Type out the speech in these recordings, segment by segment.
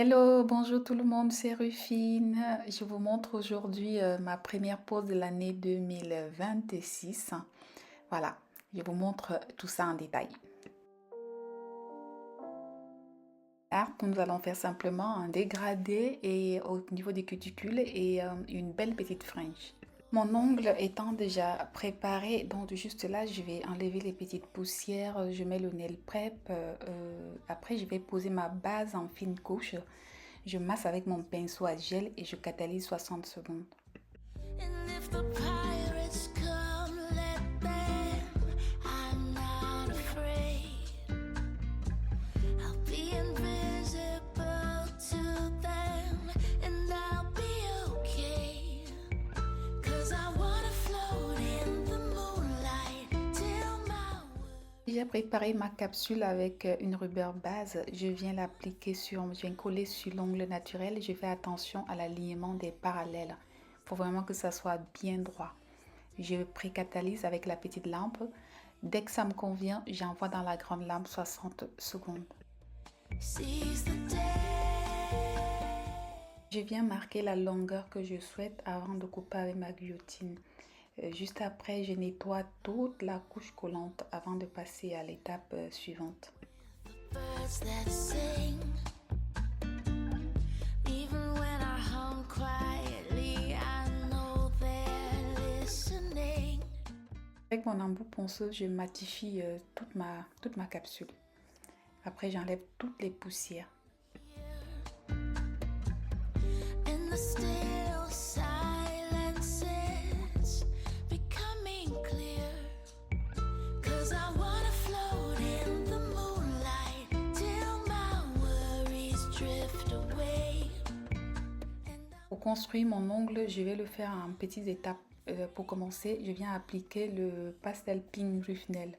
Hello, bonjour tout le monde, c'est Rufine. Je vous montre aujourd'hui ma première pause de l'année 2026. Voilà, je vous montre tout ça en détail. Là, nous allons faire simplement un dégradé et au niveau des cuticules et une belle petite frange. Mon ongle étant déjà préparé, donc juste là, je vais enlever les petites poussières, je mets le nail prep, après je vais poser ma base en fine couche. Je masse avec mon pinceau à gel et je catalyse 60 secondes. J'ai préparé ma capsule avec une rubber base. Je viens je viens coller sur l'ongle naturel. Je fais attention à l'alignement des parallèles pour vraiment que ça soit bien droit. Je pré-catalyse avec la petite lampe. Dès que ça me convient, j'envoie dans la grande lampe 60 secondes. Je viens marquer la longueur que je souhaite avant de couper avec ma guillotine. Juste après, je nettoie toute la couche collante avant de passer à l'étape suivante. Avec mon embout ponceuse, je matifie toute ma capsule. Après, j'enlève toutes les poussières. Pour construire mon ongle, je vais le faire en petites étapes. Pour commencer, je viens appliquer le pastel pink Ruffnel.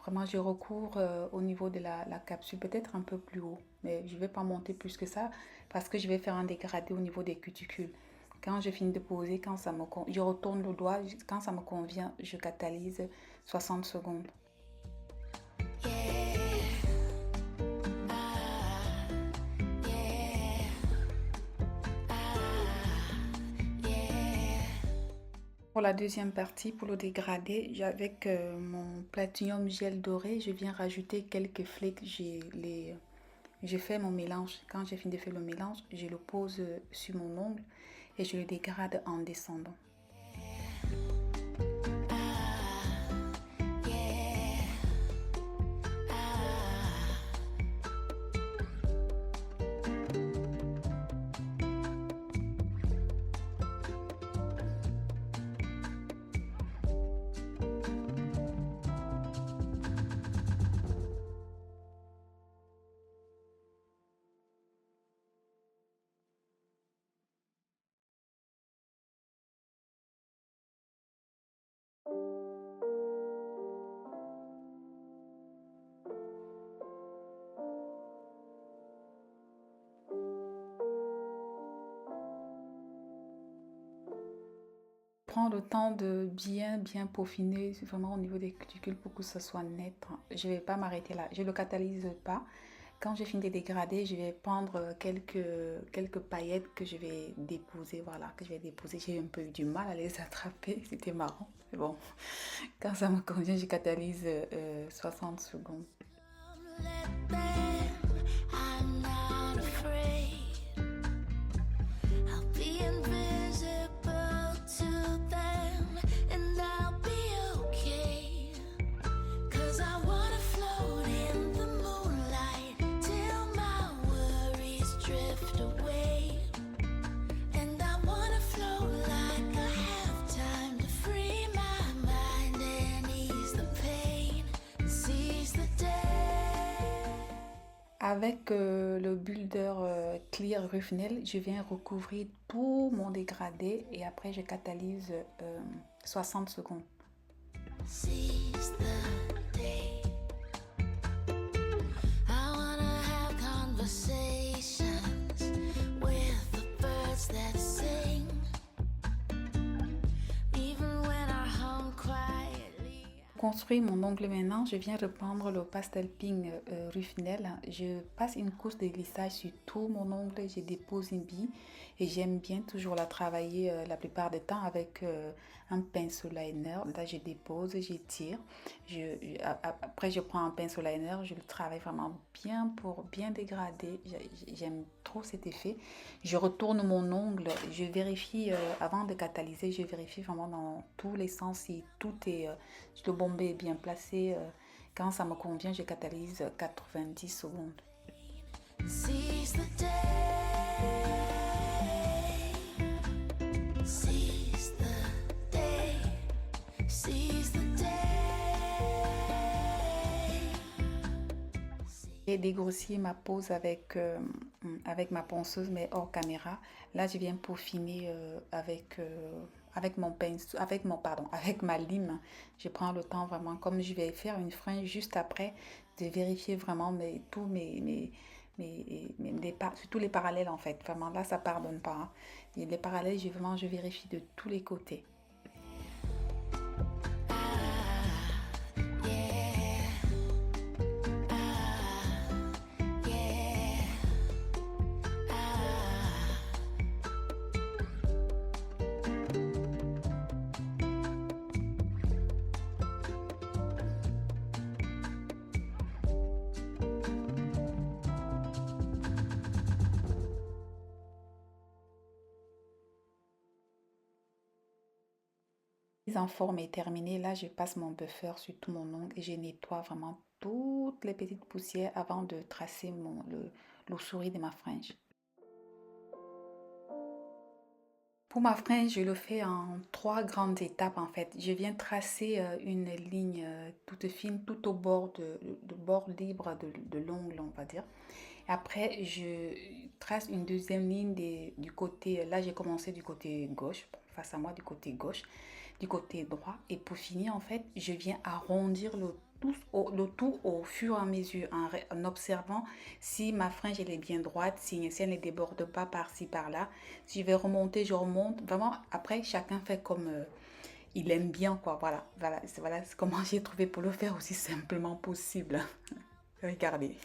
Vraiment, je recours au niveau de la capsule, peut-être un peu plus haut, mais je ne vais pas monter plus que ça parce que je vais faire un dégradé au niveau des cuticules. Quand je finis de poser, je retourne le doigt, quand ça me convient, je catalyse 60 secondes. Pour la deuxième partie, pour le dégradé, avec mon Platinum Gel Doré, je viens rajouter quelques flakes. J'ai fait mon mélange. Quand j'ai fini de faire le mélange, je le pose sur mon ongle et je le dégrade en descendant. Prends le temps de bien peaufiner vraiment au niveau des cuticules pour que ce soit net. Je ne vais pas m'arrêter là, je ne le catalyse pas. Quand j'ai fini de dégrader, je vais prendre quelques paillettes que je vais déposer. Voilà, que je vais déposer. J'ai un peu eu du mal à les attraper, c'était marrant. Mais bon, quand ça me convient, je catalyse 60 secondes. Avec le builder Clear Ruffnel, je viens recouvrir tout mon dégradé et après je catalyse 60 secondes. Construire mon ongle maintenant, je viens reprendre le pastel pink Rufinel. Je passe une couche de lissage sur tout mon ongle, je dépose une bille et j'aime bien toujours la travailler la plupart du temps avec un pinceau liner. Là, je dépose, j'étire. Après, je prends un pinceau liner, je le travaille vraiment bien pour bien dégrader. J'aime trop cet effet. Je retourne mon ongle, je vérifie avant de catalyser, je vérifie vraiment dans tous les sens si tout est si le bombé est bien placé. Quand ça me convient, je catalyse 90 secondes. Seize the day, seize the day, seize the day. J'ai dégrossi ma pose avec ma ponceuse, mais hors caméra. Là, je viens peaufiner avec mon pinceau, avec ma lime. Je prends le temps vraiment, comme je vais faire une frange juste après, de vérifier vraiment surtout les parallèles en fait. Vraiment, là, ça pardonne pas. Hein. Et les parallèles, je vérifie de tous les côtés. La mise en forme est terminée. Là, je passe mon buffer sur tout mon ongle et je nettoie vraiment toutes les petites poussières avant de tracer le souris de ma frange. Pour ma frange, je le fais en 3 grandes étapes en fait. Je viens tracer une ligne toute fine tout au bord de bord libre de l'ongle, on va dire. Après, je trace une deuxième ligne du côté, là j'ai commencé du côté gauche, face à moi du côté gauche, du côté droit. Et pour finir, en fait, je viens arrondir le tout au fur et à mesure en observant si ma frange elle est bien droite, si elle ne déborde pas par-ci, par-là. Si je vais remonter, je remonte. Vraiment, après, chacun fait comme il aime bien, quoi. Voilà, c'est comment j'ai trouvé pour le faire aussi simplement possible. Regardez.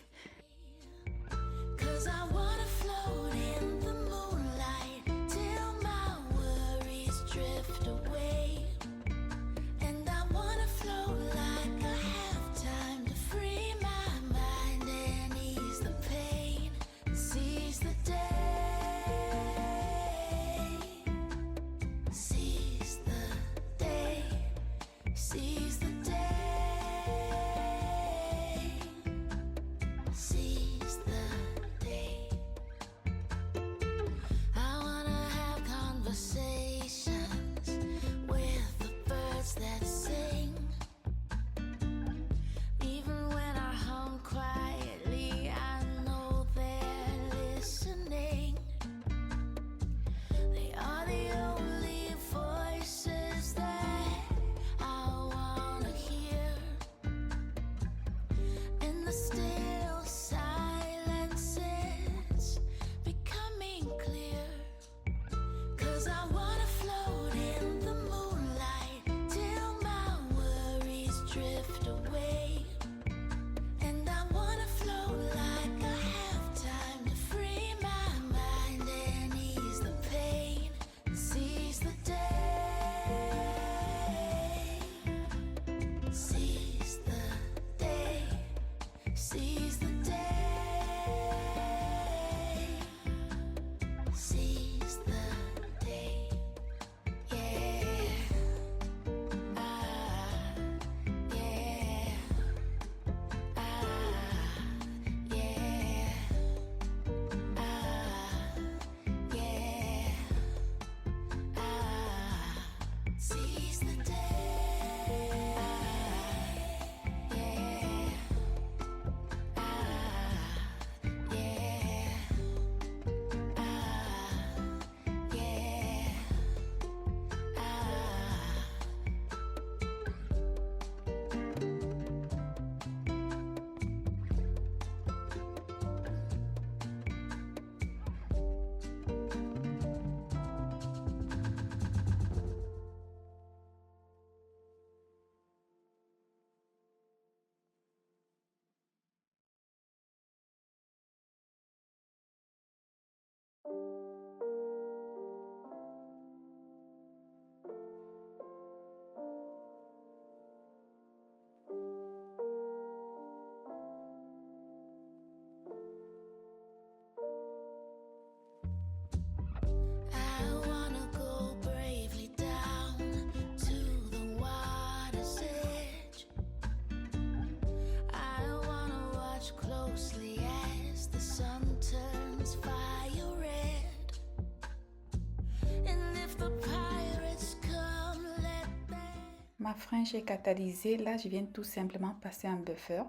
ma frange est catalysée, là, je viens tout simplement passer un buffer.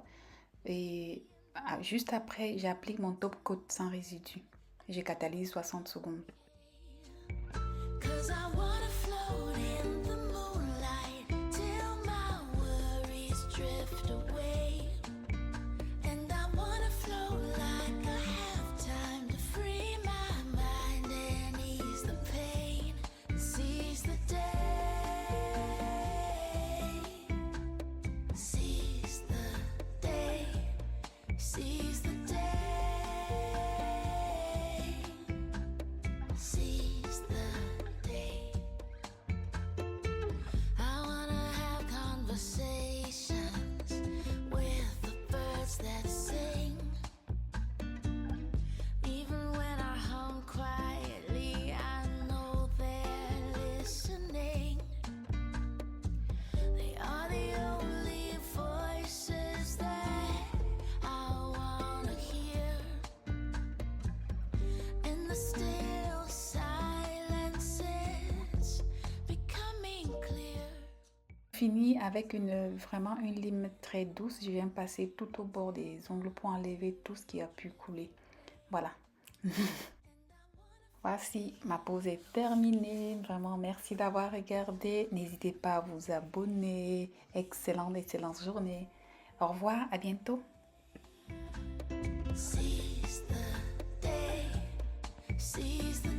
Et juste après, j'applique mon top coat sans résidu. Je catalyse 60 secondes. Cause I wanna float in the moonlight till my worries drift away. And I wanna float like I have time to free my mind and ease the pain, seize the day, seize the day, seize the day, seize the day. I wanna have conversations with the birds that sing. Even when I hum quietly, I know they're listening. They are the only voices that I wanna hear. In the still silence, it's becoming clear. Fini avec vraiment une lime très douce. Je viens passer tout au bord des ongles pour enlever tout ce qui a pu couler. Voilà. Voici, ma pause est terminée. Vraiment, merci d'avoir regardé. N'hésitez pas à vous abonner. Excellente journée. Au revoir, à bientôt. Seize the day, seize the